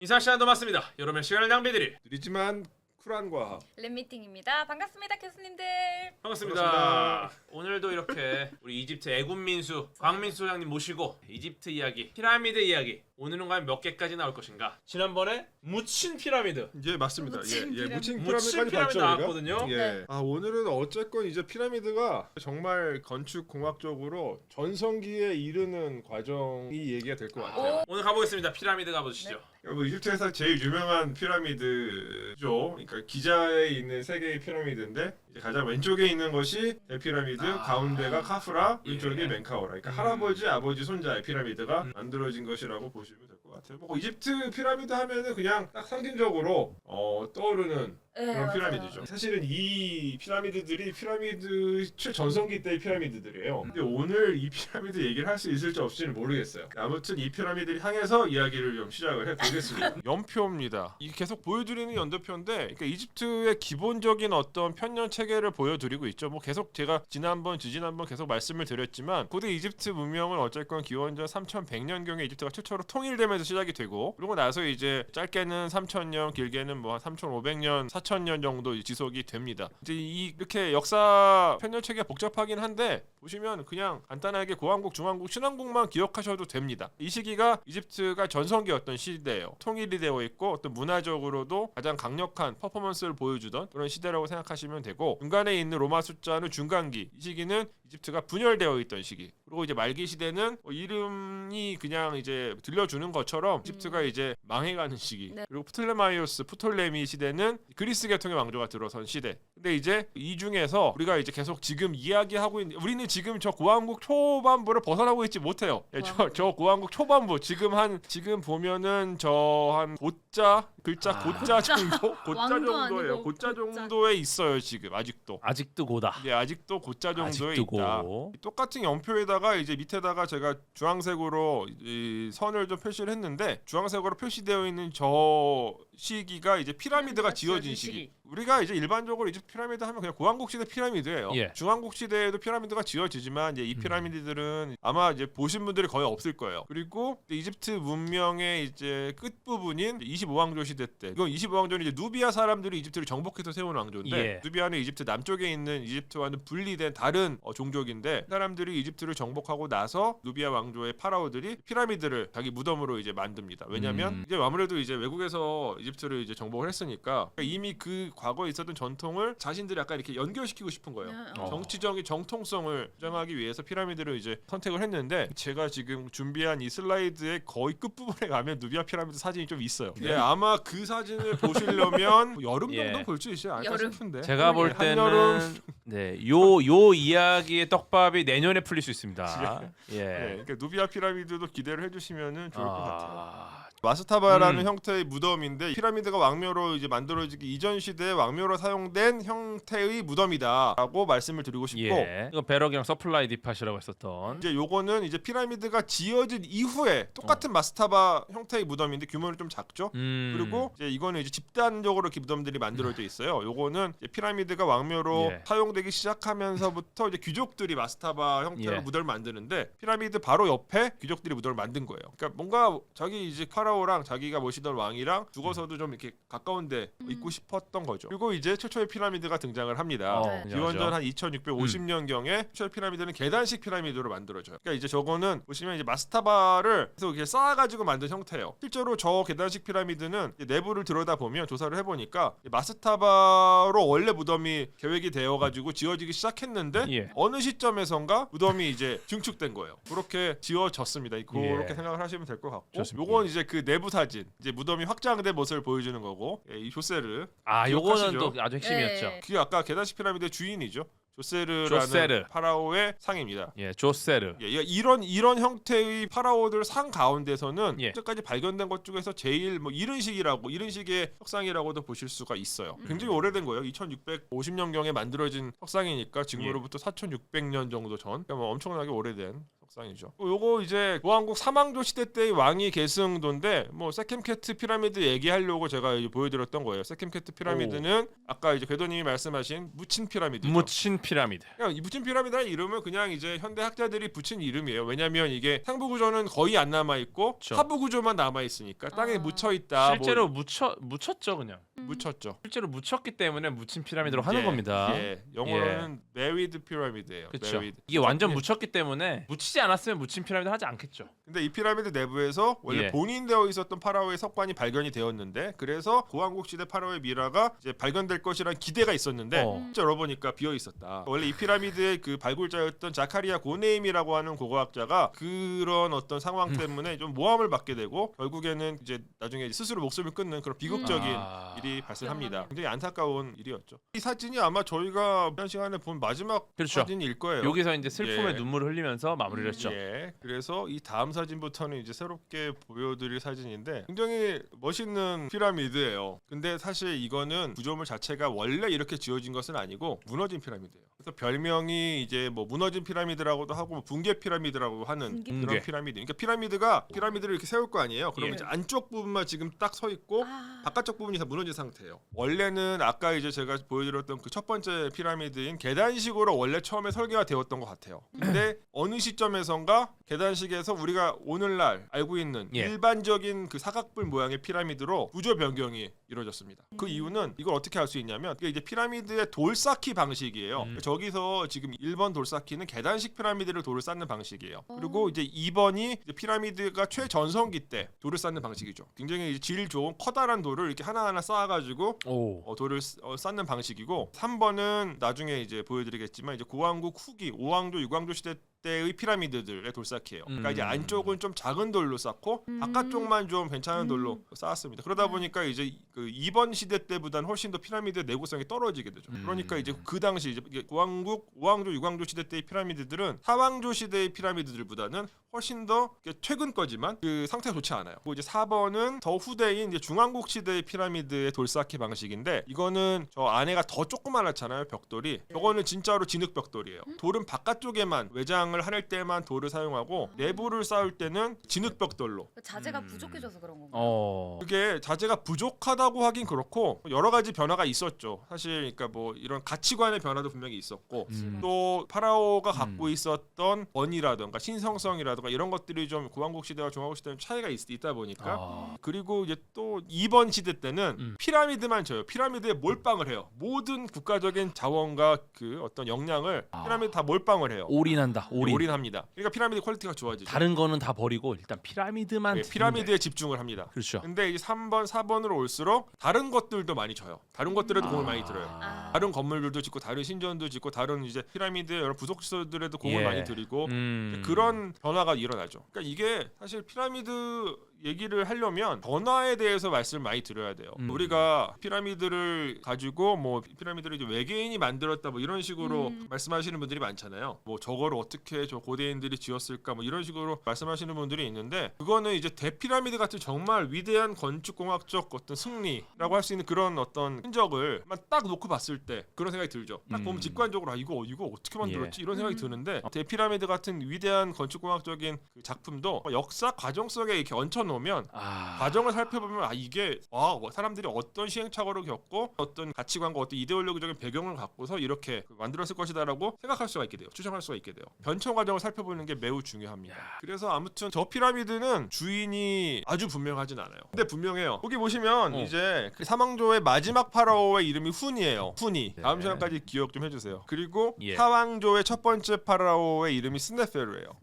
이상 시간도 맞습니다. 여러분의 시간을 낭비드릴 느리지만 쿨한 과학. 랩미팅입니다. 반갑습니다, 교수님들. 반갑습니다. 오늘도 이렇게 우리 이집트 애국민수 광민수 소장님 모시고 이집트 이야기, 피라미드 이야기. 오늘은 과연 몇 개까지 나올 것인가? 지난번에 묻힌 피라미드. 예, 맞습니다. 묻힌 묻힌 묻힌 피라미드까지 피라미드 봤죠, 나왔거든요. 우리가? 예. 네. 오늘은 어쨌건 이제 피라미드가 정말 건축 공학적으로 전성기에 이르는 과정이 얘기가 될 것 같아요. 오늘 가보겠습니다. 피라미드 가보시죠. 뭐 이집트에서 제일 유명한 피라미드죠. 그러니까 기자에 있는 세 개의 피라미드인데 이제 가장 왼쪽에 있는 것이 대피라미드, 가운데가 카프라, 왼쪽이 멘카오라. 그러니까 할아버지, 아버지, 손자의 피라미드가 만들어진 것이라고 보시면 될 것 같아요. 뭐 이집트 피라미드 하면은 그냥 딱 상징적으로 떠오르는 그런 맞아요. 피라미드죠. 사실은 이 피라미드들이 피라미드 최전성기 때의 피라미드들이에요. 근데 오늘 이 피라미드 얘기를 할 수 있을지 없을지는 모르겠어요. 아무튼 이 피라미드를 향해서 이야기를 좀 시작을 해보겠습니다. 연표입니다. 이게 계속 보여드리는 연도표인데, 그러니까 이집트의 기본적인 어떤 편년 체계를 보여드리고 있죠. 뭐 계속 제가 지난번, 지지난번 계속 말씀을 드렸지만 고대 이집트 문명은 어쨌건 기원전 3100년경에 이집트가 최초로 통일되면서 시작이 되고, 그리고 나서 이제 짧게는 3000년, 길게는 뭐 한 3500년, 4000년 정도 지속이 됩니다. 이제 이렇게 역사 편년 체계가 복잡하긴 한데 보시면 그냥 간단하게 고왕국, 중왕국, 신왕국만 기억하셔도 됩니다. 이 시기가 이집트가 전성기였던 시대예요. 통일이 되어 있고 어떤 문화적으로도 가장 강력한 퍼포먼스를 보여주던 그런 시대라고 생각하시면 되고, 중간에 있는 로마 숫자는 중간기, 이 시기는 이집트가 분열되어 있던 시기. 그리고 이제 말기 시대는 이름이 그냥 이제 들려주는 것처럼 이집트가 이제 망해가는 시기. 네. 그리고 프톨레미 시대는 그리스 계통의 왕조가 들어선 시대. 근데 이제 이 중에서 우리가 이제 계속 지금 이야기하고 있는, 우리는 지금 저 고왕국 초반부를 벗어나고 있지 못해요. 예, 저 고왕국 초반부 지금 보면은 저 한 고자 글자 고자 정도 고자 왕도 정도예요. 아니고 고자 고자. 정도에 있어요 지금 아직도. 아직도 고다. 예, 아직도 고자 정도에 아직도 있다. 고. 똑같은 연표에다가 이제 밑에다가 제가 주황색으로 이 선을 좀 표시를 했는데, 주황색으로 표시되어 있는 저 시기가 이제 피라미드가 지어진 시기. 우리가 이제 일반적으로 이집트 피라미드 하면 그냥 고왕국 시대 피라미드예요. 예. 중왕국 시대에도 피라미드가 지어지지만 이제 이 피라미드들은 아마 이제 보신 분들이 거의 없을 거예요. 그리고 이집트 문명의 이제 끝 부분인 25왕조 시대 때, 이건 25왕조는 이제 누비아 사람들이 이집트를 정복해서 세운 왕조인데, 예. 누비아는 이집트 남쪽에 있는 이집트와는 분리된 다른 종족인데, 사람들이 이집트를 정복하고 나서 누비아 왕조의 파라오들이 피라미드를 자기 무덤으로 이제 만듭니다. 왜냐면 이제 아무래도 이제 외국에서 이집트를 이제 정복을 했으니까 이미 그 과거에 있었던 전통을 자신들이 약간 이렇게 연결시키고 싶은 거예요. 정치적인 정통성을 주장하기 위해서 피라미드를 이제 선택을 했는데, 제가 지금 준비한 이 슬라이드의 거의 끝부분에 가면 누비아 피라미드 사진이 좀 있어요. 네, 아마 그 사진을 보시려면 뭐 여름 정도 예. 볼 수 있지 않을까 여름. 싶은데. 제가 볼 한여름. 때는 요 이야기의 떡밥이 내년에 풀릴 수 있습니다. 네, 예. 그러니까 누비아 피라미드도 기대를 해주시면 좋을 것 같아요. 아, 마스타바라는 형태의 무덤인데, 피라미드가 왕묘로 이제 만들어지기 이전 시대에 왕묘로 사용된 형태의 무덤이다라고 말씀을 드리고 싶고, 예. 이거 베럭이랑 서플라이 디팟이라고 했었던. 이제 요거는 이제 피라미드가 지어진 이후에 똑같은 마스타바 형태의 무덤인데 규모는 좀 작죠. 그리고 이제 이거는 이제 집단적으로 이렇게 무덤들이 만들어져 있어요. 요거는 이제 피라미드가 왕묘로 예. 사용되기 시작하면서부터 이제 귀족들이 마스타바 형태로 예. 무덤을 만드는데, 피라미드 바로 옆에 귀족들이 무덤을 만든 거예요. 그러니까 뭔가 자기 이제 파라오랑 자기가 모시던 왕이랑 죽어서도 좀 이렇게 가까운데 있고 싶었던 거죠. 그리고 이제 최초의 피라미드가 등장을 합니다. 네. 기원전 한 2650년경에 최초의 피라미드는 계단식 피라미드로 만들어져요. 그러니까 이제 저거는 보시면 이제 마스타바를 계속 이렇게 쌓아가지고 만든 형태예요. 실제로 저 계단식 피라미드는 이제 내부를 들여다보면, 조사를 해보니까 마스타바로 원래 무덤이 계획이 되어가지고 지어지기 시작했는데 예. 어느 시점에선가 무덤이 이제 증축된 거예요. 그렇게 지어졌습니다. 그렇게 예. 생각을 하시면 될 것 같고, 좋습니다. 요건 이제 그 내부 사진, 이제 무덤이 확장된 모습을 보여주는 거고, 예, 이 조세르. 요거는 기억하시죠? 또 아주 핵심이었죠. 네. 그게 아까 계단식 피라미드의 주인이죠. 조세르라는 조세르. 파라오의 상입니다. 예, 조세르. 예, 이런 형태의 파라오들 상 가운데서는 예. 현재까지 발견된 것 중에서 제일 뭐 이른 식의 석상이라고도 보실 수가 있어요. 굉장히 오래된 거예요. 2650년경에 만들어진 석상이니까 지금으로부터 4600년 정도 전. 그러니까 뭐 엄청나게 오래된 석상이죠. 요거 이제 고왕국 사망조 시대 때의 왕이 계승도인데 뭐 세켐케트 피라미드 얘기하려고 제가 이제 보여드렸던 거예요. 세켐케트 피라미드는 아까 이제 궤도님이 말씀하신 묻힌 피라미드죠. 묻힌 피라미드. 그냥 이 묻힌 피라미드라는 이름은 그냥 이제 현대 학자들이 붙인 이름이에요. 왜냐하면 이게 상부 구조는 거의 안 남아 있고 그쵸. 하부 구조만 남아 있으니까 땅에 묻혀 있다. 실제로 묻혔죠 그냥. 묻혔죠. 실제로 묻혔기 때문에 묻힌 피라미드로 하는 예, 겁니다. 예. 영어로는 buried 피라미드예요. 그렇죠. buried. 이게 완전 예. 묻혔기 때문에 묻히지 않았으면 묻힌 피라미드 하지 않겠죠. 근데 이 피라미드 내부에서 원래 예. 봉인되어 있었던 파라오의 석관이 발견이 되었는데 그래서 고왕국 시대 파라오의 미라가 이제 발견될 것이라는 기대가 있었는데 실제 열어보니까 비어 있었다. 원래 이 피라미드의 그 발굴자였던 자카리아 고네임이라고 하는 고고학자가 그런 어떤 상황 때문에 좀 모함을 받게 되고 결국에는 이제 나중에 스스로 목숨을 끊는 그런 비극적인 일이 발생합니다. 굉장히 안타까운 일이었죠. 이 사진이 아마 저희가 지난 시간에 본 마지막 그렇죠. 사진일 거예요. 여기서 이제 슬픔의 예. 눈물을 흘리면서 마무리를 했죠. 예. 그래서 이 다음 사진부터는 이제 새롭게 보여드릴 사진인데 굉장히 멋있는 피라미드예요. 근데 사실 이거는 구조물 자체가 원래 이렇게 지어진 것은 아니고 무너진 피라미드예요. 그래서 별명이 이제 뭐 무너진 피라미드라고도 하고 뭐 붕괴 피라미드라고 하는 붕괴. 그런 피라미드. 그러니까 피라미드를 이렇게 세울 거 아니에요. 그러면 예. 이제 안쪽 부분만 지금 딱 서 있고 바깥쪽 부분이 다 무너진 상태예요. 원래는 아까 이제 제가 보여드렸던 그 첫 번째 피라미드인 계단식으로 원래 처음에 설계가 되었던 것 같아요. 근데 어느 시점에선가 계단식에서 우리가 오늘날 알고 있는 예. 일반적인 그 사각뿔 모양의 피라미드로 구조 변경이 이루어졌습니다. 그 이유는 이걸 어떻게 알 수 있냐면 이게 이제 피라미드의 돌 쌓기 방식이에요. 저기서 지금 1번 돌 쌓기는 계단식 피라미드를 돌을 쌓는 방식이에요. 그리고 이제 2번이 이제 피라미드가 최전성기 때 돌을 쌓는 방식이죠. 굉장히 이제 질 좋은 커다란 돌을 이렇게 하나하나 쌓아가지고 돌을 쌓는 방식이고 3번은 나중에 이제 보여드리겠지만 이제 고왕국 후기 5왕조 6왕조 시대 때의 피라미드들의 돌쌓기예요. 그러니까 이제 안쪽은 좀 작은 돌로 쌓고 바깥쪽만 좀 괜찮은 돌로 쌓았습니다. 그러다 보니까 이제 그 2번 시대 때보다는 훨씬 더 피라미드 내구성이 떨어지게 되죠. 그러니까 이제 그 당시 이제 고왕국 5왕조 6왕조 시대 때의 피라미드들은 4왕조 시대의 피라미드들보다는 훨씬 더 최근 거지만 그 상태가 좋지 않아요. 그리고 이제 4번은 더 후대인 이제 중왕국 시대의 피라미드의 돌쌓기 방식인데 이거는 저 안에가 더 조그만하잖아요. 벽돌이. 저거는 진짜로 진흙 벽돌이에요. 돌은 바깥쪽에만 외장을 할 때만 돌을 사용하고 내부를 쌓을 때는 진흙 벽돌로. 자재가 부족해져서 그런 건가요? 그게 자재가 부족하다고 하긴 그렇고 여러 가지 변화가 있었죠. 사실 그러니까 뭐 이런 가치관의 변화도 분명히 있었고 또 파라오가 갖고 있었던 권위라든가 신성성이라든가 이런 것들이 좀 고왕국 시대와 중왕국 시대는 차이가 있다 보니까 그리고 이제 또 2번 시대 때는 피라미드만 져요. 피라미드에 몰빵을 해요. 모든 국가적인 자원과 그 어떤 역량을 피라미드 다 몰빵을 해요. 올인한다. 올인합니다. 그러니까 피라미드 퀄리티가 좋아지죠. 다른 거는 다 버리고 일단 피라미드만 네, 피라미드에 집중을 합니다. 그렇죠. 근데 이제 3번, 4번으로 올수록 다른 것들도 많이 져요. 다른 것들에도 공을 많이 들어요. 다른 건물들도 짓고 다른 신전도 짓고 다른 이제 피라미드의 여러 부속 시설들에도 공을 예. 많이 들이고 그런 변화가 일어나죠. 그러니까 이게 사실 피라미드 얘기를 하려면 변화에 대해서 말씀을 많이 드려야 돼요. 우리가 피라미드를 가지고 뭐 피라미드를 이제 외계인이 만들었다 뭐 이런 식으로 말씀하시는 분들이 많잖아요. 뭐 저거를 어떻게 저 고대인들이 지었을까 뭐 이런 식으로 말씀하시는 분들이 있는데 그거는 이제 대피라미드 같은 정말 위대한 건축공학적 어떤 승리라고 할 수 있는 그런 어떤 흔적을 딱 놓고 봤을 때 그런 생각이 들죠. 딱 보면 직관적으로 이거 어떻게 만들었지 이런 생각이 드는데 대피라미드 같은 위대한 건축공학적인 그 작품도 역사 과정 속에 이렇게 얹혀 놓으면 과정을 살펴보면 이게 사람들이 어떤 시행착오를 겪고 어떤 가치관과 어떤 이데올로기적인 배경을 갖고서 이렇게 만들었을 것이다라고 생각할 수가 있게 돼요. 추정할 수가 있게 돼요. 변천 과정을 살펴보는 게 매우 중요합니다. 그래서 아무튼 저 피라미드는 주인이 아주 분명하진 않아요. 근데 분명해요. 여기 보시면 이제 그 사망조의 마지막 파라오의 이름이 훈이에요. 훈이. 다음 시간까지 기억 좀 해주세요. 그리고 사왕조의 첫 번째 파라오의 이름이 스네페루예요.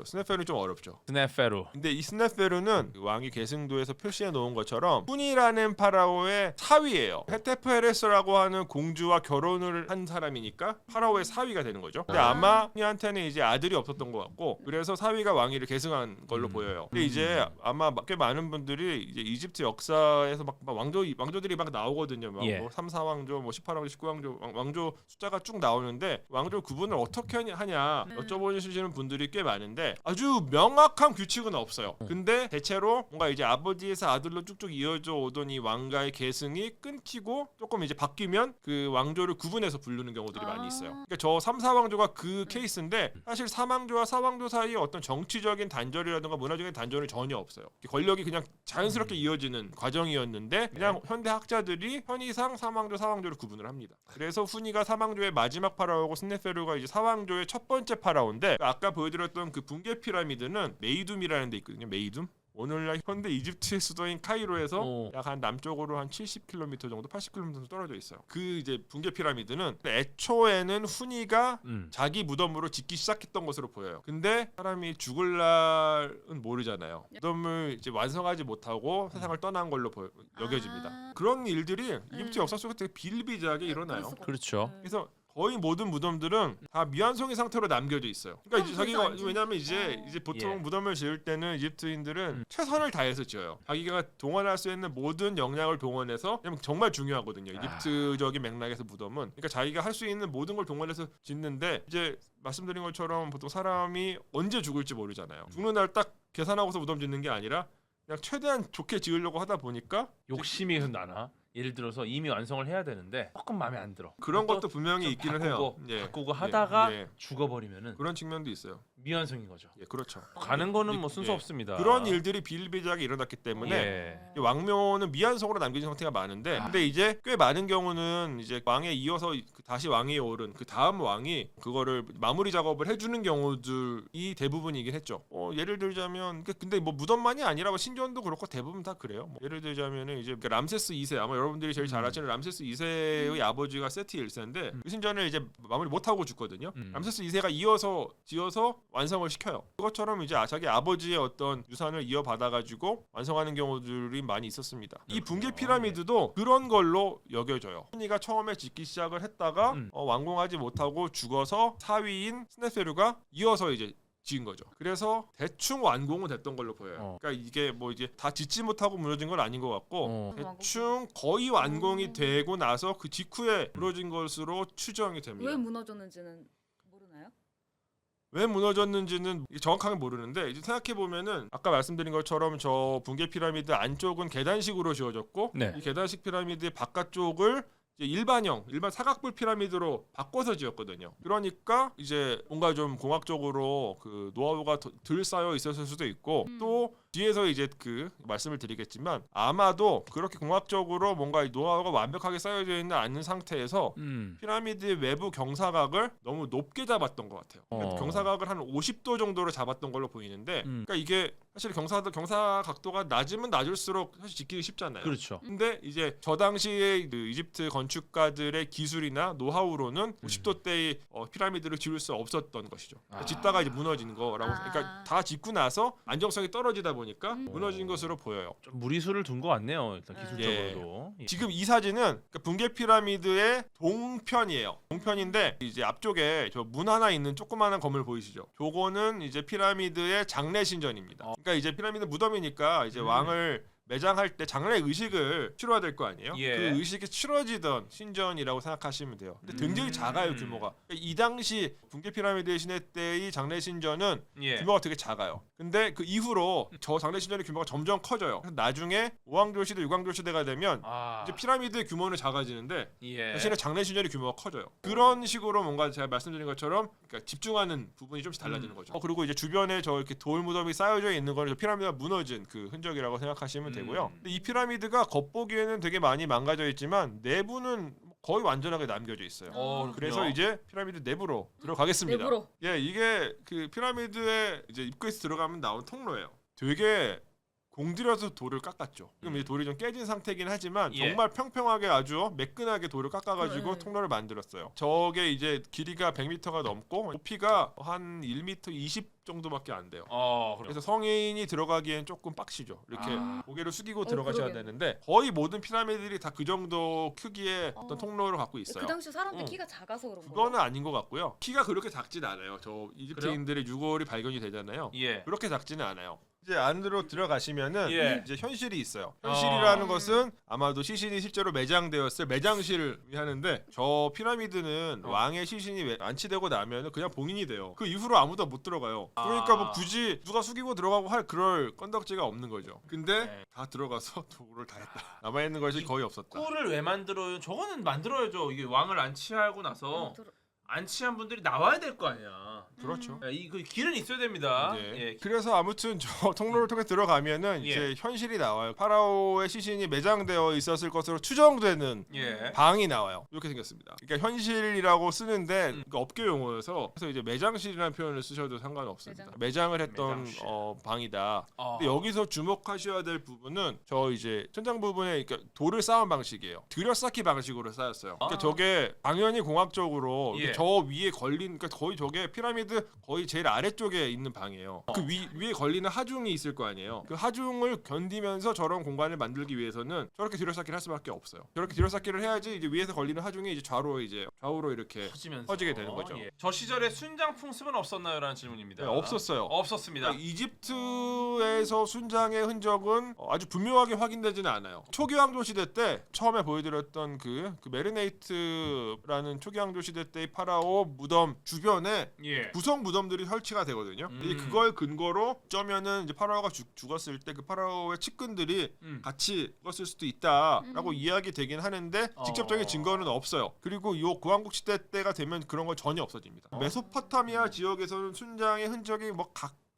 스네페루 좀 어렵죠. 스네페루. 근데 이 스네페루는 왕이 계승도에서 표시해 놓은 것처럼 훈이라는 파라오의 사위예요. 헤테페레스라고 하는 공주와 결혼을 한 사람이니까 파라오의 사위가 되는 거죠. 근데 아마 훈이한테는 이제 아들이 없었던 것 같고 그래서 사위가 왕위를 계승한 걸로 보여요. 근데 이제 아마 꽤 많은 분들이 이제 이집트 역사에서 막 왕조들이 막 나오거든요. 막 뭐 3, 4왕조, 뭐 18왕조, 19왕조 왕조 숫자가 쭉 나오는데 왕조 구분을 어떻게 하냐 여쭤보시는 분들이 꽤 많은데 아주 명확한 규칙은 없어요. 근데 대체로 상태로 뭔가 이제 아버지에서 아들로 쭉쭉 이어져 오던 이 왕가의 계승이 끊기고 조금 이제 바뀌면 그 왕조를 구분해서 부르는 경우들이 많이 있어요. 그러니까 저 3, 4왕조가 그 케이스인데 사실 3왕조와 4왕조 사이에 어떤 정치적인 단절이라든가 문화적인 단절은 전혀 없어요. 권력이 그냥 자연스럽게 이어지는 과정이었는데 그냥 현대 학자들이 편의상 3왕조, 4왕조를 구분을 합니다. 그래서 훈이가 3왕조의 마지막 파라오고 스네페르가 이제 4왕조의 첫 번째 파라오인데 아까 보여드렸던 그 붕괴 피라미드는 메이둠이라는 데 있거든요. 메이둠. 오늘날 현대 이집트의 수도인 카이로에서 약 한 남쪽으로 한 70km 정도, 80km 정도 떨어져 있어요. 그 이제 붕괴 피라미드는 애초에는 훈이가 자기 무덤으로 짓기 시작했던 것으로 보여요. 근데 사람이 죽을 날은 모르잖아요. 무덤을 이제 완성하지 못하고 세상을 떠난 걸로 여겨집니다. 그런 일들이 이집트 역사 속에 되게 비일비재하게 일어나요. 그렇죠. 그래서 거의 모든 무덤들은 다 미완성의 상태로 남겨져 있어요. 그러니까 이제 자기가 왜냐하면 이제 보통 무덤을 지을 때는 이집트인들은 최선을 다해서 지어요. 자기가 동원할 수 있는 모든 역량을 동원해서 왜냐면 정말 중요하거든요. 이집트적인 맥락에서 무덤은 그러니까 자기가 할 수 있는 모든 걸 동원해서 짓는데 이제 말씀드린 것처럼 보통 사람이 언제 죽을지 모르잖아요. 죽는 날 딱 계산하고서 무덤 짓는 게 아니라 그냥 최대한 좋게 지으려고 하다 보니까 욕심이 나나. 예를 들어서 이미 완성을 해야 되는데 조금 마음에 안 들어. 그런 것도 분명히 있기는 해요. 바꾸고 하다가 죽어버리면은 그런 측면도 있어요. 미완성인 거죠. 그렇죠. 가는 거는 뭐 순서 없습니다. 그런 일들이 비일비재하게 일어났기 때문에 이 왕묘는 미완성으로 남겨진 상태가 많은데 근데 이제 꽤 많은 경우는 이제 왕에 이어서 다시 왕위에 오른 그 다음 왕이 그거를 마무리 작업을 해주는 경우들이 대부분이긴 했죠. 예를 들자면 근데 뭐 무덤만이 아니라 뭐 신전도 그렇고 대부분 다 그래요. 뭐 예를 들자면은 이제 람세스 2세 아마 여러분들이 제일 잘 아시는 람세스 2세의 아버지가 세티 1세인데 그 신전을 이제 마무리 못하고 죽거든요. 람세스 2세가 이어서 지어서 완성을 시켜요. 그것처럼 이제 자기 아버지의 어떤 유산을 이어받아가지고 완성하는 경우들이 많이 있었습니다. 이 붕괴 피라미드도 그런 걸로 여겨져요. 훈이가 처음에 짓기 시작을 했다가 완공하지 못하고 죽어서 사위인 스네페르가 이어서 이제 지은 거죠. 그래서 대충 완공은 됐던 걸로 보여요. 그러니까 이게 뭐 이제 다 짓지 못하고 무너진 건 아닌 것 같고 대충 거의 완공이 되고 나서 그 직후에 무너진 것으로 추정이 됩니다. 왜 무너졌는지는 모르나요? 왜 무너졌는지는 정확하게 모르는데 이제 생각해 보면은 아까 말씀드린 것처럼 저 붕괴 피라미드 안쪽은 계단식으로 지어졌고 이 계단식 피라미드의 바깥쪽을 이제 일반 사각뿔 피라미드로 바꿔서 지었거든요. 그러니까 이제 뭔가 좀 공학적으로 그 노하우가 덜 쌓여 있었을 수도 있고 또 뒤에서 이제 그 말씀을 드리겠지만 아마도 그렇게 공학적으로 뭔가 노하우가 완벽하게 쌓여져 있는 않은 상태에서 피라미드의 외부 경사각을 너무 높게 잡았던 것 같아요. 그러니까 경사각을 한 50도 정도로 잡았던 걸로 보이는데 그러니까 이게 사실 경사 각도가 낮으면 낮을수록 사실 짓기 쉽잖아요. 그렇죠. 근데 이제 저 당시에 그 이집트 건축가들의 기술이나 노하우로는 50도대의 피라미드를 지을 수 없었던 것이죠. 짓다가 이제 무너지는 거라고. 그러니까 다 짓고 나서 안정성이 떨어지다 보니까 무너진 것으로 보여요. 좀 무리수를 둔 것 같네요. 일단 기술적으로도. 지금 이 사진은 그러니까 붕괴 피라미드의 동편이에요. 동편인데 이제 앞쪽에 저 문 하나 있는 조그마한 건물 보이시죠? 저거는 이제 피라미드의 장례신전입니다. 그러니까 이제 피라미드 무덤이니까 이제 왕을 매장할 때 장례 의식을 치러야 될 거 아니에요? 그 의식이 치러지던 신전이라고 생각하시면 돼요. 근데 굉장히 작아요, 규모가. 이 당시 붕괴 피라미드의 시대 때의 장례 신전은 규모가 되게 작아요. 근데 그 이후로 저 장례 신전의 규모가 점점 커져요. 그래서 나중에 5왕조 시대, 6왕조 시대가 되면 이제 피라미드의 규모는 작아지는데 대신에 장례 신전의 규모가 커져요. 그런 식으로 뭔가 제가 말씀드린 것처럼 그러니까 집중하는 부분이 좀씩 달라지는 거죠. 그리고 이제 주변에 저 이렇게 돌 무덤이 쌓여져 있는 거는 피라미드가 무너진 그 흔적이라고 생각하시면 되고요. 근데 이 피라미드가 겉보기에는 되게 많이 망가져 있지만 내부는 거의 완전하게 남겨져 있어요. 그래서 이제 피라미드 내부로 들어가겠습니다. 내부로. 이게 그 피라미드의 이제 입구에서 들어가면 나온 통로예요. 되게 공들여서 돌을 깎았죠. 지금 이제 돌이 좀 깨진 상태긴 하지만 정말 평평하게 아주 매끈하게 돌을 깎아가지고 통로를 만들었어요. 저게 이제 길이가 100m가 넘고 높이가 한 1m 20 정도밖에 안 돼요. 그래서 성인이 들어가기엔 조금 빡시죠. 이렇게 고개를 숙이고 들어가셔야 되는데 거의 모든 피라미드들이 다 그 정도 크기의 어떤 통로를 갖고 있어요. 그 당시 사람들 키가 작아서 그런 거예요? 그거는 아닌 것 같고요. 키가 그렇게 작진 않아요. 저 이집트인들의 유골이 발견이 되잖아요. 그렇게 작지는 않아요. 이제 안으로 들어가시면은 예. 이제 현실이 있어요. 현실이라는 것은 아마도 시신이 실제로 매장되었을 매장실을 하는데 저 피라미드는 왕의 시신이 안치되고 나면은 그냥 봉인이 돼요. 그 이후로 아무도 못 들어가요. 그러니까 뭐 굳이 누가 숙이고 들어가고 할 그럴 건덕지가 없는 거죠. 근데 네. 다 들어가서 도구를 다 했다. 남아 있는 것이 거의 없었다. 꿀을 왜 만들어요? 저거는 만들어야죠. 이게 왕을 안치하고 나서 들어- 안치한 분들이 나와야 될 거 아니야. 그렇죠. 이그 길은 있어야 됩니다. 네. 예. 그래서 아무튼 저 통로를 통해 들어가면은 예. 이제 현실이 나와요. 파라오의 시신이 매장되어 있었을 것으로 추정되는 예. 방이 나와요. 이렇게 생겼습니다. 그러니까 현실이라고 쓰는데 그러니까 업계 용어여서 그래서 이제 매장실이라는 표현을 쓰셔도 상관없습니다. 매장을 했던 매장실. 방이다. 어. 근데 여기서 주목하셔야 될 부분은 저 이제 천장 부분에 그러니까 돌을 쌓은 방식이에요. 들여쌓기 방식으로 쌓였어요. 그러니까 아. 저게 당연히 공학적으로 예. 저 위에 걸린 그러니까 거의 저게 피라미드 거의 제일 아래쪽에 있는 방이에요. 그 위에 걸리는 하중이 있을 거 아니에요. 그 하중을 견디면서 저런 공간을 만들기 위해서는 저렇게 들여쌓기를 할 수밖에 없어요. 저렇게 들여쌓기를 해야지 이제 위에서 걸리는 하중이 이제 좌우로 이렇게 퍼지면서 퍼지게 되는 거죠. 예. 저 시절에 순장 풍습은 없었나요라는 질문입니다. 네, 없었어요. 없었습니다. 그러니까 이집트에서 순장의 흔적은 아주 분명하게 확인되지는 않아요. 초기왕조 시대 때 처음에 보여드렸던 그 메르네이트라는 초기왕조 시대 때의 파라오 무덤 주변에 예. 구성 무덤들이 설치가 되거든요. 이제 그걸 근거로 어쩌면은 이제 파라오가 죽었을 때 그 파라오의 측근들이 같이 죽었을 수도 있다라고 이야기되긴 하는데 직접적인 증거는 없어요. 그리고 이 구왕국 시대 때가 되면 그런 건 전혀 없어집니다. 메소포타미아 지역에서는 순장의 흔적이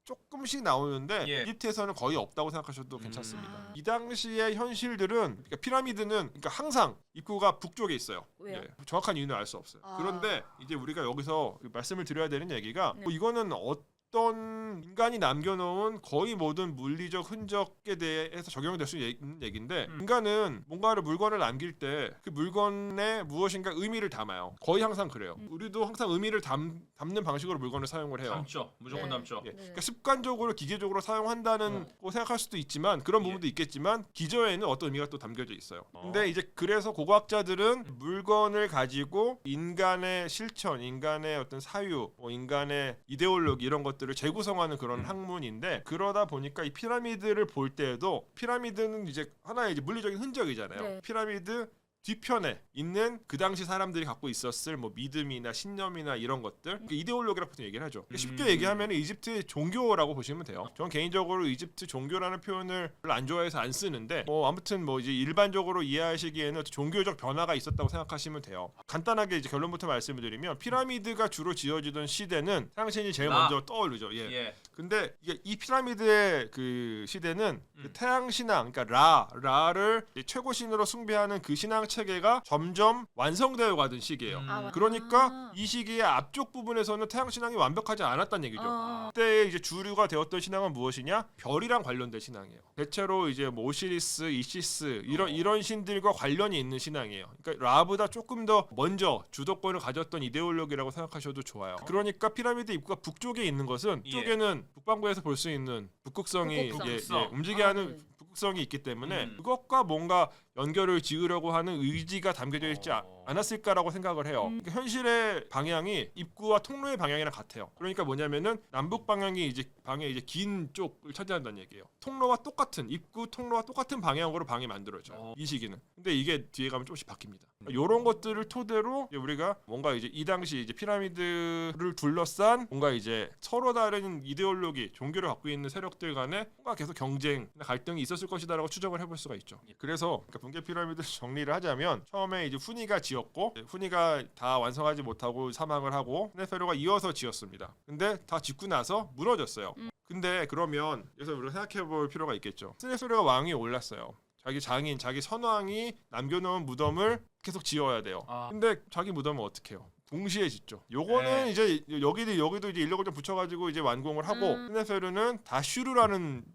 조금씩 나오는데 예. 이집트에서는 거의 없다고 생각하셔도 괜찮습니다. 아. 이 당시의 현실들은 그러니까 피라미드는 그러니까 항상 입구가 북쪽에 있어요. 왜요? 정확한 이유는 알 수 없어요. 아. 그런데 이제 우리가 여기서 말씀을 드려야 되는 얘기가 네. 이거는 어떤 인간이 남겨놓은 거의 모든 물리적 흔적에 대해서 적용될 수 있는 얘기인데 인간은 뭔가를 물건을 남길 때 그 물건에 무엇인가 의미를 담아요. 거의 항상 그래요. 우리도 항상 의미를 담는 방식으로 물건을 사용을 해요. 담죠. 무조건 네. 담죠. 예. 네. 그러니까 습관적으로 기계적으로 사용한다는 거 생각할 수도 있지만 그런 부분도 있겠지만 기저에는 어떤 의미가 또 담겨져 있어요. 근데 이제 그래서 고고학자들은 물건을 가지고 인간의 실천, 인간의 어떤 사유, 인간의 이데올로기 이런 것들을 재구성하는 그런 학문인데 그러다 보니까 이 피라미드를 볼 때에도 피라미드는 이제 하나의 이제 물리적인 흔적이잖아요. 네. 피라미드 뒤편에 있는 그 당시 사람들이 갖고 있었을 뭐 믿음이나 신념이나 이런 것들 이데올로기라고 보통 얘기를 하죠. 쉽게 얘기하면 이집트의 종교라고 보시면 돼요. 저는 개인적으로 이집트 종교라는 표현을 별로 안 좋아해서 안 쓰는데 뭐 아무튼 뭐 이제 일반적으로 이해하시기에는 종교적 변화가 있었다고 생각하시면 돼요. 간단하게 이제 결론부터 말씀을 드리면 피라미드가 주로 지어지던 시대는 태양신이 제일 라. 먼저 떠오르죠. 예. 예. 근데 이게 이 피라미드의 그 시대는 그 태양 신앙, 그러니까 라를 최고 신으로 숭배하는 그 신앙 체계가 점점 완성되어 가던 시기예요. 아, 그러니까 이 시기의 앞쪽 부분에서는 태양 신앙이 완벽하지 않았다는 얘기죠. 아. 그때 이제 주류가 되었던 신앙은 무엇이냐? 별이랑 관련된 신앙이에요. 대체로 이제 뭐 오시리스, 이시스 이런 신들과 관련이 있는 신앙이에요. 그러니까 라보다 조금 더 먼저 주도권을 가졌던 이데올로기라고 생각하셔도 좋아요. 그러니까 피라미드 입구가 북쪽에 있는 것은 예. 쪽에는 북반구에서 볼 수 있는 북극성이 북극성. 움직이게 아, 하는 네. 북극성이 있기 때문에 음. 그것과 뭔가 연결을 지으려고 하는 의지가 담겨져 있지 않았을까라고 생각을 해요. 그러니까 현실의 방향이 입구와 통로의 방향이랑 같아요. 그러니까 뭐냐면은 남북 방향이 이제 방의 이제 긴 쪽을 차지한다는 얘기예요. 통로와 똑같은 입구 통로와 똑같은 방향으로 방이 만들어져요. 이 시기는. 근데 이게 뒤에 가면 조금씩 바뀝니다. 이런 것들을 토대로 이제 우리가 뭔가 이제 이 당시 이제 피라미드를 둘러싼 뭔가 이제 서로 다른 이데올로기, 종교를 갖고 있는 세력들 간에 뭔가 계속 경쟁, 갈등이 있었을 것이다라고 추정을 해볼 수가 있죠. 그래서 붕괴 피라미드 정리를 하자면 처음에 이제 후니가 지었고 후니가 다 완성하지 못하고 사망을 하고 스네페르가 이어서 지었습니다. 근데 다 짓고 나서 무너졌어요. 근데 그러면 여기서 우리가 생각해볼 필요가 있겠죠. 스네페르가 왕이 올랐어요. 자기 장인, 자기 선왕이 남겨놓은 무덤을 계속 지어야 돼요. 근데 자기 무덤은 어떻게 해요? 동시에 짓죠. 요거는 네. 이제 여기도 이제 인력을 좀 붙여가지고 이제 완공을 하고 스네페르는 다슈르라는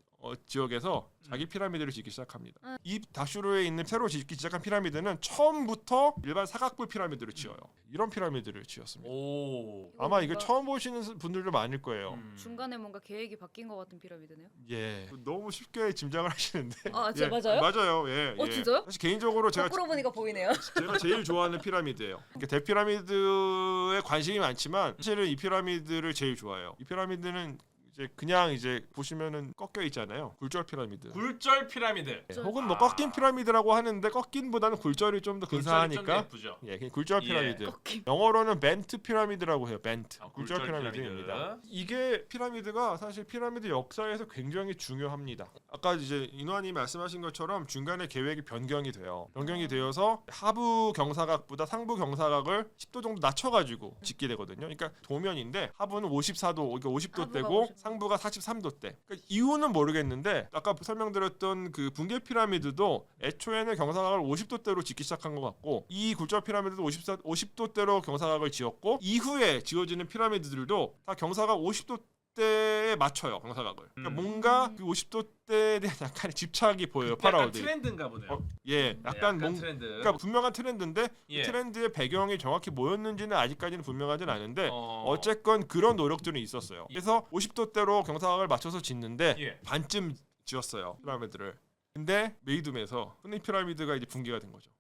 지역에서 자기 피라미드를 짓기 시작합니다. 이 다슈르에 있는 새로 짓기 시작한 피라미드는 처음부터 일반 사각뿔 피라미드를 지어요. 이런 피라미드를 지었습니다. 오. 아마 이거 뭔가 처음 보시는 분들도 많을 거예요. 중간에 뭔가 계획이 바뀐 것 같은 피라미드네요. 예, 너무 쉽게 짐작을 하시는데. 아, 예, 맞아요? 맞아요. 예. 어, 예. 진짜요? 사실 개인적으로 거꾸로 보니까 보이네요. 제가 제일 좋아하는 피라미드예요. 그러니까 대피라미드에 관심이 많지만 사실은 이 피라미드를 제일 좋아해요. 이 피라미드는 이제 그냥 이제 보시면은 꺾여 있잖아요. 굴절 피라미드. 굴절 피라미드. 예, 혹은 뭐 꺾인 피라미드라고 하는데 꺾인보다는 굴절이 좀 더 굴절이 좀 근사하니까 예쁘죠. 예, 그냥 굴절 예. 피라미드. 꺾임. 영어로는 벤트 피라미드라고 해요. 벤트. 굴절 굴절 피라미드입니다. 피라미드. 이게 피라미드가 사실 피라미드 역사에서 굉장히 중요합니다. 아까 이제 인화님이 말씀하신 것처럼 중간에 계획이 변경이 돼요. 변경이 되어서 하부 경사각보다 상부 경사각을 10도 정도 낮춰가지고 짓게 되거든요. 그러니까 도면인데 하부는 54도, 그러니까 50도대고 하부가 50. 상부가 43도대. 그러니까 이유는 모르겠는데 아까 설명드렸던 그 붕괴 피라미드도 애초에는 경사각을 50도대로 짓기 시작한 것 같고 이 굴절 피라미드도 50도대로 경사각을 지었고 이후에 지어지는 피라미드들도 다 경사각 50도대에 맞춰요. 경사각을. 그러니까 뭔가 그 50도대에 대한 약간의 집착이 보여요. 약간 파라오들이. 트렌드인가 보네요. 예, 네, 약간 트렌드. 그러니까 분명한 트렌드인데 예. 그 트렌드의 배경이 정확히 뭐였는지는 아직까지는 분명하진 않은데 어. 어쨌건 그런 노력들은 있었어요. 그래서 50도대로 경사각을 맞춰서 짓는데 예. 반쯤 지었어요. 피라미드를. 근데 메이둠에서 흔히 피라미드가 이제 붕괴가 된 거죠.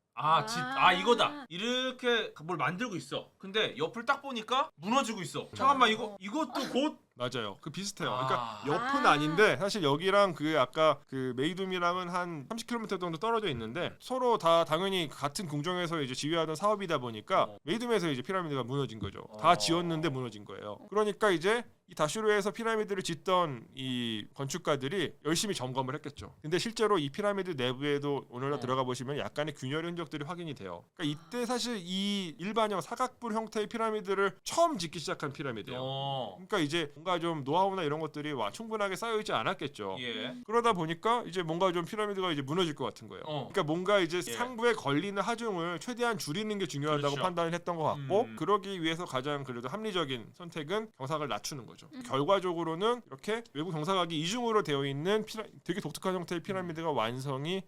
이거다. 이렇게 뭘 만들고 있어. 근데 옆을 딱 보니까 무너지고 있어. 잠깐만 이것도 곧 맞아요. 그 비슷해요. 아. 그러니까 옆은 아닌데 사실 여기랑 그 아까 그 메이둠이랑은 한 30km 정도 떨어져 있는데 서로 다 당연히 같은 궁정에서 이제 지휘하던 사업이다 보니까 메이둠에서 이제 피라미드가 무너진 거죠. 다 지었는데 무너진 거예요. 그러니까 이제 이 다슈르에서 피라미드를 짓던 이 건축가들이 열심히 점검을 했겠죠. 근데 실제로 이 피라미드 내부에도 오늘날 들어가 보시면 약간의 균열 흔적들이 확인이 돼요. 그러니까 이때 사실 이 일반형 사각뿔 형태의 피라미드를 처음 짓기 시작한 피라미드예요. 그러니까 이제 뭔가 좀 노하우나 이런 것들이 충분하게 쌓여 있지 않았겠죠. 예. 그러다 보니까 이제 뭔가 좀 피라미드가 이제 무너질 것 같은 거예요. 그러니까 뭔가 이제 상부에 걸리는 하중을 최대한 줄이는 게 중요하다고 그렇죠. 판단을 했던 것 같고 그러기 위해서 가장 그래도 합리적인 선택은 경사각을 낮추는 거죠. 결과적으로는 이렇게 외부 경사각이 이중으로 되어 있는 되게 독특한 형태의 피라미드가 완성이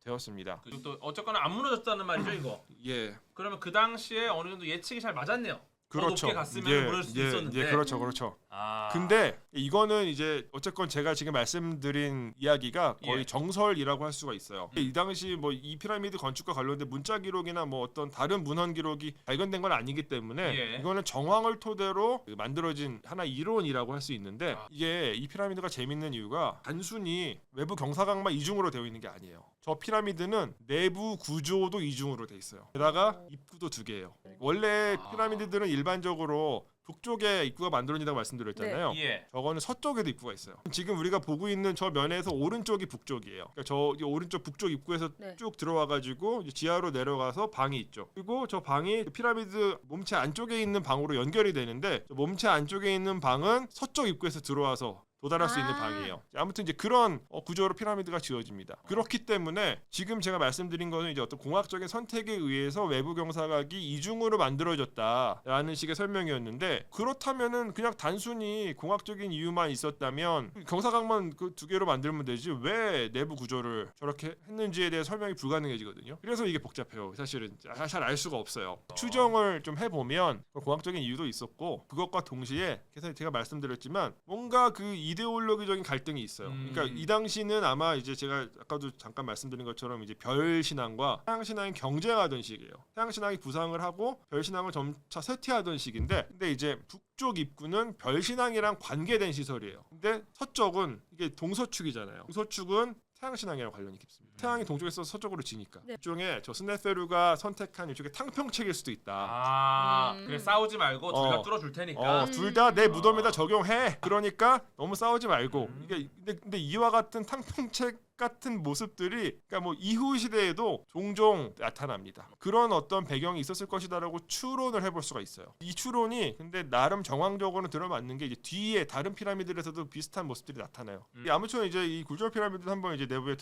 되었습니다. 그리고 또 어쨌거나 안 무너졌다는 말이죠 이거. 예. 그러면 그 당시에 어느 정도 예측이 잘 맞았네요. 그렇죠. 더 높게 갔으면 무너질 수도 있었는데. 예, 그렇죠. 아. 근데 이거는 이제 어쨌건 제가 지금 말씀드린 이야기가 거의 예. 정설이라고 할 수가 있어요. 이 당시 뭐 이 피라미드 건축과 관련된 문자 기록이나 뭐 어떤 다른 문헌 기록이 발견된 건 아니기 때문에 예. 이거는 정황을 토대로 만들어진 하나의 이론이라고 할 수 있는데 아. 이게 이 피라미드가 재밌는 이유가 단순히 외부 경사각만 이중으로 되어 있는 게 아니에요. 저 피라미드는 내부 구조도 이중으로 돼 있어요. 게다가 입구도 두 개예요. 원래 피라미드들은 일반적으로 북쪽에 입구가 만들어진다고 말씀드렸잖아요. 예. 저거는 서쪽에도 입구가 있어요. 지금 우리가 보고 있는 저 면에서 오른쪽이 북쪽이에요. 그러니까 저 오른쪽 북쪽 입구에서 네. 쭉 들어와가지고 이제 지하로 내려가서 방이 있죠. 그리고 저 방이 피라미드 몸체 안쪽에 있는 방으로 연결이 되는데 저 몸체 안쪽에 있는 방은 서쪽 입구에서 들어와서 도달할 수 있는 방이에요. 아무튼 이제 그런 구조로 피라미드가 지어집니다. 그렇기 때문에 지금 제가 말씀드린 거는 이제 어떤 공학적인 선택에 의해서 외부 경사각이 이중으로 만들어졌다라는 식의 설명이었는데 그렇다면은 그냥 단순히 공학적인 이유만 있었다면 경사각만 그 두 개로 만들면 되지 왜 내부 구조를 저렇게 했는지에 대해 설명이 불가능해지거든요. 그래서 이게 복잡해요. 사실은 잘 알 수가 없어요. 추정을 좀 해보면 공학적인 이유도 있었고 그것과 동시에 계속 제가 말씀드렸지만 뭔가 그 이데올로기적인 갈등이 있어요. 그러니까 이 당시는 아마 이제 제가 아까도 잠깐 말씀드린 것처럼 이제 별 신앙과 태양 신앙이 경쟁하던 시기예요. 태양 신앙이 부상을 하고 별 신앙을 점차 쇠퇴하던 시기인데, 근데 이제 북쪽 입구는 별 신앙이랑 관계된 시설이에요. 근데 서쪽은 이게 동서축이잖아요. 동서축은 태양 신앙이랑 관련이 깊습니다. 태양이 동쪽에서 서쪽으로 지니까 네. 이쪽에 저 스네페루가 선택한 이쪽에 탕평책일 수도 있다. 그래 싸우지 말고 둘 다 뚫어줄 테니까. 둘 다 내 무덤에다 적용해. 그러니까 너무 싸우지 말고. 이게 근데 이와 같은 탕평책 같은 모습들이 그러니까 뭐 이후 시대에도 종종 나타납니다. 그런 어떤 배경이 있었을 것이다라고 추론을 해볼 수가 있어요. 이 추론이 근데 나름 정황적으로는 들어맞는 게 이제 뒤에 다른 피라미드에서도 비슷한 모습들이 나타나요. 아무튼 이제 이 굴절 피라미드 한번 이제 내부에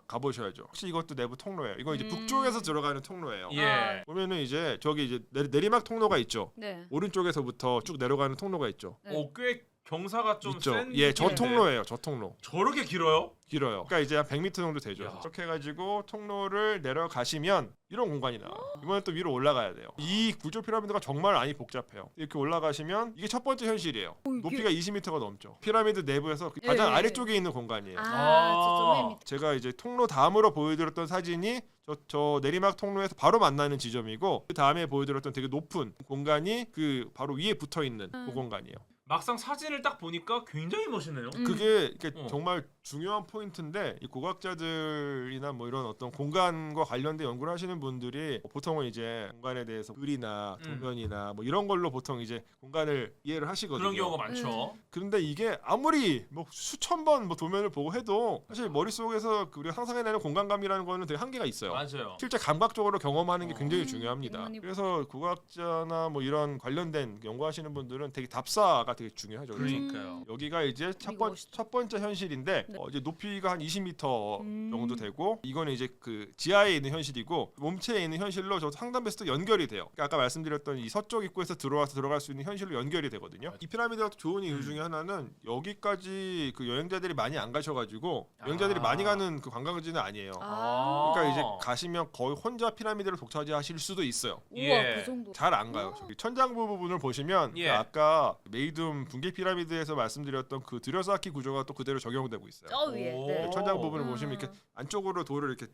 가보셔야죠. 혹시 이것도 내부 통로예요. 이거 이제 북쪽에서 들어가는 통로예요. 예. 보면은 이제 저기 이제 내리막 통로가 있죠. 네. 오른쪽에서부터 쭉 내려가는 통로가 있죠. 네. 꽤 경사가 좀 있죠. 센. 예, 저 느낌인데. 통로예요. 저 통로. 저렇게 길어요? 길어요. 그러니까 이제 한 100m 정도 되죠. 야. 이렇게 해가지고 통로를 내려가시면 이런 공간이 나와요. 이번엔 또 위로 올라가야 돼요. 이 굴절 피라미드가 정말 많이 복잡해요. 이렇게 올라가시면 이게 첫 번째 현실이에요. 이게- 높이가 20m가 넘죠. 피라미드 내부에서 가장 예. 아래쪽에 있는 공간이에요. 저좀 맨 밑에. 제가 이제 통로 다음으로 보여드렸던 사진이 저 내리막 통로에서 바로 만나는 지점이고 그 다음에 보여드렸던 되게 높은 공간이 그 바로 위에 붙어 있는 그 공간이에요. 막상 사진을 딱 보니까 굉장히 멋있네요. 그게 이렇게 어. 정말 중요한 포인트인데 이 고고학자들이나 뭐 이런 어떤 공간과 관련된 연구를 하시는 분들이 보통은 이제 공간에 대해서 글이나 도면이나 뭐 이런 걸로 보통 이제 공간을 이해를 하시거든요. 그런 경우가 많죠. 그런데 이게 아무리 뭐 수천 번 뭐 도면을 보고 해도 사실 머릿속에서 우리가 상상해내는 공간감이라는 거는 되게 한계가 있어요. 맞아요. 실제 감각적으로 경험하는 게 굉장히 중요합니다. 많이 그래서 국어학자나 뭐 이런 관련된 연구하시는 분들은 되게 답사가 되게 중요하죠. 그래서 그러니까요. 여기가 이제 이거 멋있다. 첫 번째 현실인데 네. 이제 높이가 한 20m 음. 정도 되고 이거는 이제 그 지하에 있는 현실이고 몸체에 있는 현실로 저 상단베스도 연결이 돼요. 그러니까 아까 말씀드렸던 이 서쪽 입구에서 들어와서 들어갈 수 있는 현실로 연결이 되거든요. 이 피라미드가 좋은 이유 중에 하나는 여기까지 그 여행자들이 많이 안 가셔가지고 여행자들이 많이 가는 그 관광지는 아니에요. 그러니까 이제 가시면 거의 혼자 피라미드를 독차지하실 수도 있어요. 우와 예. 그 정도. 잘 안 가요. 저기 천장부 부분을 보시면 예. 그 아까 메이둠 붕괴 피라미드에서 말씀드렸던 그 드려쌓기 구조가 또 그대로 적용되고 있어요. 저 위에. 오. 네. 천장 부분을 음. 보시면 이렇게 안쪽으로 돌을 이렇게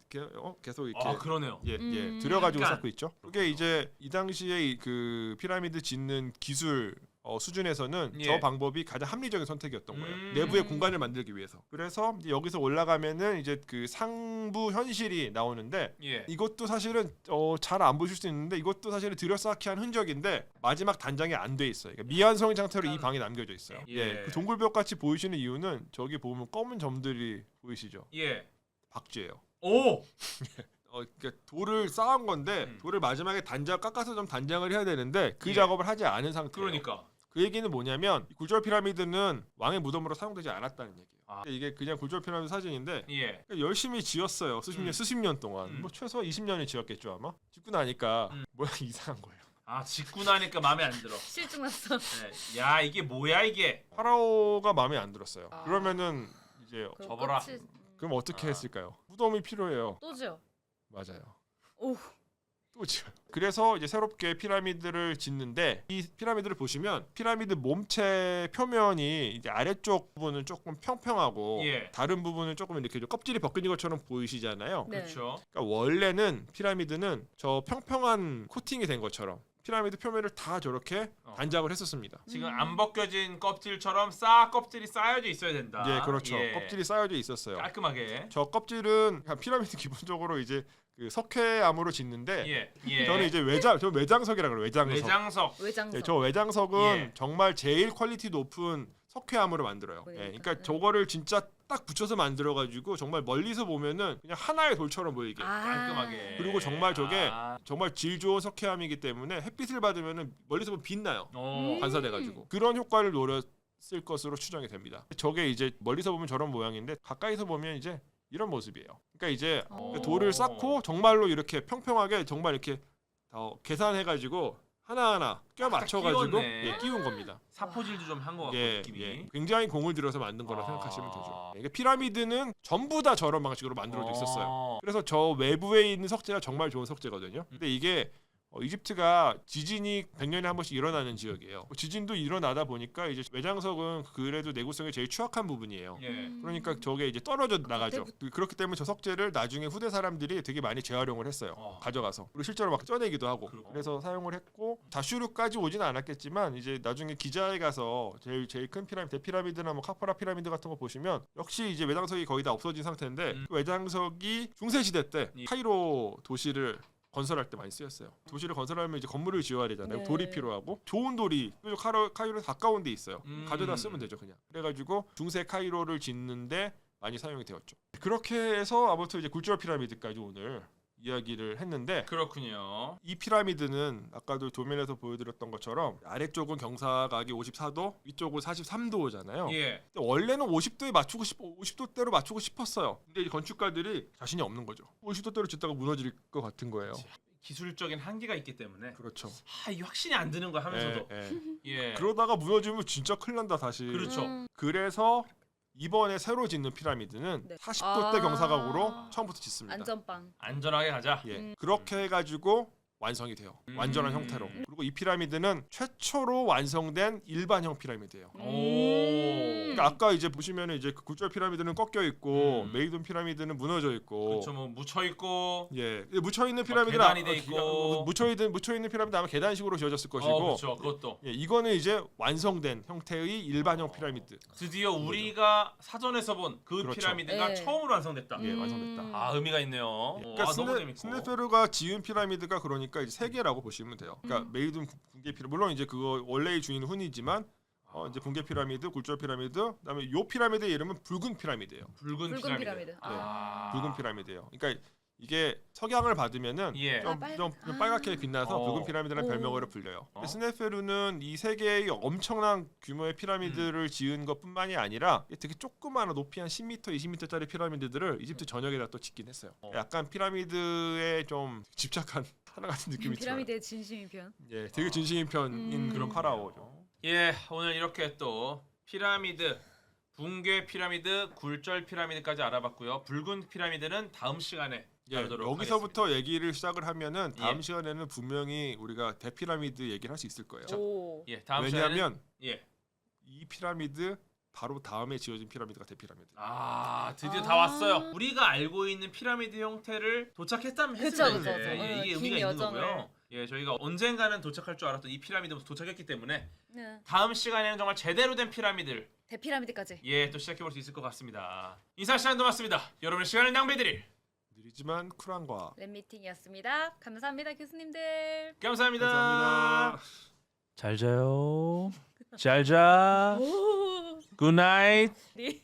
계속 이렇게 아 그러네요. 음. 들여가지고 약간. 쌓고 있죠. 그게 이제 이 당시에 그 피라미드 짓는 기술 수준에서는 예. 저 방법이 가장 합리적인 선택이었던 거예요. 음. 내부의 공간을 만들기 위해서. 그래서 이제 여기서 올라가면은 이제 그 상부 현실이 나오는데 예. 이것도 사실은 잘 안 보실 수 있는데 이것도 사실은 들여쌓기 한 흔적인데 마지막 단장이 안 돼 있어요. 그러니까 미완성인 상태로 이 방에 남겨져 있어요. 예. 그 동굴벽 같이 보이시는 이유는 저기 보면 검은 점들이 보이시죠? 예. 박쥐예요. 오. 그러니까 돌을 쌓은 건데 돌을 마지막에 깎아서 좀 단장을 해야 되는데 그 예. 작업을 하지 않은 상태예요. 그러니까. 그 얘기는 뭐냐면 이 굴절 피라미드는 왕의 무덤으로 사용되지 않았다는 얘기예요. 아. 이게 그냥 굴절 피라미드 사진인데 예. 그러니까 열심히 지었어요. 수십 년 동안. 뭐 최소 20년을 지었겠죠 아마. 짓고 나니까 모양이 이상한 거예요. 아 짓고 나니까 마음에 안 들어. 실증났어. 네. 야 이게 뭐야 이게. 파라오가 마음에 안 들었어요. 아. 그러면은 이제 그 접어라. 끝이- 그럼 어떻게 아. 했을까요? 무덤이 필요해요. 또죠. 맞아요. 오. 또 지어요. 그래서 이제 새롭게 피라미드를 짓는데 이 피라미드를 보시면 피라미드 몸체 표면이 이제 아래쪽 부분은 조금 평평하고 예. 다른 부분은 조금 이렇게 좀 껍질이 벗겨진 것처럼 보이시잖아요. 네. 그렇죠. 그러니까 원래는 피라미드는 저 평평한 코팅이 된 것처럼 피라미드 표면을 다 저렇게 단장을 했었습니다. 지금 안 벗겨진 껍질처럼 싹 껍질이 쌓여져 있어야 된다. 예, 그렇죠. 예. 껍질이 쌓여져 있었어요. 깔끔하게. 저 껍질은 그냥 피라미드 기본적으로 이제 그 석회암으로 짓는데 예. 예. 저는 이제 저 외장석이라 그래요. 외장석. 외장석. 외장석. 네, 저 외장석은 예. 정말 제일 퀄리티 높은 석회암으로 만들어요. 그러니까. 그러니까 저거를 진짜 딱 붙여서 만들어가지고 정말 멀리서 보면은 그냥 하나의 돌처럼 보이게. 깔끔하게. 그리고 정말 저게 아. 정말 질 좋은 석회암이기 때문에 햇빛을 받으면은 멀리서 보면 빛나요. 오. 반사돼가지고 그런 효과를 노렸을 것으로 추정이 됩니다. 저게 이제 멀리서 보면 저런 모양인데 가까이서 보면 이제 이런 모습이에요. 그러니까 이제 오. 돌을 쌓고 정말로 이렇게 평평하게 정말 이렇게 계산해가지고 하나하나 껴 맞춰가지고 끼웠네. 끼운 겁니다. 사포질도 좀 한 것 같고 예, 느낌이. 예. 굉장히 공을 들여서 만든 거라 아. 생각하시면 되죠. 이게 피라미드는 전부 다 저런 방식으로 만들어져 있었어요. 어. 그래서 저 외부에 있는 석재가 정말 좋은 석재거든요. 근데 이게 이집트가 지진이 100년에 한 번씩 일어나는 지역이에요. 지진도 일어나다 보니까 이제 외장석은 그래도 내구성이 제일 취약한 부분이에요. 예. 그러니까 저게 이제 떨어져 나가죠. 그때부터- 그렇기 때문에 저 석재를 나중에 후대 사람들이 되게 많이 재활용을 했어요. 가져가서 그리고 실제로 막 쪄내기도 하고 그렇구나. 그래서 사용을 했고 다슈르까지 오지는 않았겠지만 이제 나중에 기자에 가서 제일 큰 피라미드 대피라미드나 뭐 카파라 피라미드 같은 거 보시면 역시 이제 외장석이 거의 다 없어진 상태인데 그 외장석이 중세 시대 때 예. 카이로 도시를 건설할 때 많이 쓰였어요. 도시를 건설하면 이제 건물을 지어야 되잖아요. 네. 돌이 필요하고 좋은 돌이 카이로에 가까운 데 있어요. 가져다 쓰면 되죠 그냥. 그래가지고 중세 카이로를 짓는데 많이 사용이 되었죠. 그렇게 해서 아무튼 이제 굴절 피라미드까지 오늘 이야기를 했는데 그렇군요. 이 피라미드는 아까도 도면에서 보여드렸던 것처럼 아래쪽은 경사각이 54도, 위쪽은 43도잖아요. 예. 원래는 50도대로 맞추고 싶었어요. 근데 이 건축가들이 자신이 없는 거죠. 50도대로 짓다가 무너질 것 같은 거예요. 기술적인 한계가 있기 때문에 그렇죠. 이게 확신이 안 드는 거야 하면서도. 예, 예. 그러다가 무너지면 진짜 큰일 난다 다시. 그렇죠. 그래서 이번에 새로 짓는 피라미드는 네. 40도대 아. 경사각으로 처음부터 짓습니다. 안전빵. 안전하게 가자. 예. 그렇게 해가지고 완성이 돼요. 완전한 음. 형태로. 그리고 그리고 이 피라미드는 최초로 완성된 일반형 피라미드예요. 그러니까 아까 이제 보시면은 이제 그 굴절 피라미드는 꺾여 있고 메이돈 피라미드는 무너져 있고 그렇죠. 뭐 묻혀 있고. 예, 묻혀 있는 피라미드는 계단이 돼 있고. 묻혀 있는 피라미드 아마 계단식으로 지어졌을 것이고, 그렇죠. 그것도. 예, 이거는 이제 완성된 형태의 일반형 피라미드. 드디어 우리가 사전에서 본 그 그렇죠. 피라미드가 네. 처음으로 완성됐다. 예, 완성됐다. 아, 의미가 있네요. 그러니까 너무 재밌고. 스네페르가 지은 피라미드가 그러니까 이제 세 개라고 보시면 돼요. 그러니까 메이돈 붕괴 피라미드, 물론 이제 그거 원래의 주인은 훈이지만 이제 붕괴 피라미드, 굴절 피라미드, 그다음에 요 피라미드의 이름은 붉은 피라미드예요. 붉은 붉은 피라미드. 피라미드. 아. 붉은 피라미드예요. 그러니까 이게 석양을 받으면은 예. 좀 빨갛게 빛나서 붉은 피라미드라는 오. 별명으로 불려요. 근데 스네페르는 이 세 개의 엄청난 규모의 피라미드를 지은 것뿐만이 아니라 되게 조그마한 높이 한 10m, 20m짜리 피라미드들을 이집트 전역에다 또 짓긴 했어요. 약간 피라미드에 좀 집착한 하나 같은 느낌이 들어요. 피라미드의 진심인 편. 예, 되게 진심인 편인 그런 파라오죠. 예, 오늘 이렇게 또 피라미드, 붕괴 피라미드, 굴절 피라미드까지 알아봤고요. 붉은 피라미드는 다음 시간에 예, 다루도록 여기서부터 얘기를 시작을 하면은 다음 예. 시간에는 분명히 우리가 대피라미드 얘기를 할 수 있을 거예요. 오. 예, 다음 왜냐하면 시간에는 이 피라미드 바로 다음에 지어진 피라미드가 대피라미드. 드디어 아. 다 왔어요. 우리가 알고 있는 피라미드 형태를 도착했다면 그쵸, 했으면 그쵸, 이제 그쵸. 이게 긴 의미가 있는 여정을. 거고요. 예, 저희가 언젠가는 도착할 줄 알았던 이 피라미드부터 도착했기 때문에 네. 다음 시간에는 정말 제대로 된 피라미드를 대피라미드까지. 예, 또 시작해 볼 수 있을 것 같습니다. 인사 시간도 맞습니다. 여러분의 시간을 낭비드릴 느리지만 쿨한 과. 랩미팅이었습니다. 감사합니다, 교수님들. 감사합니다. 감사합니다. 잘 자요. 잘 자. 오. 굿나잇. 리.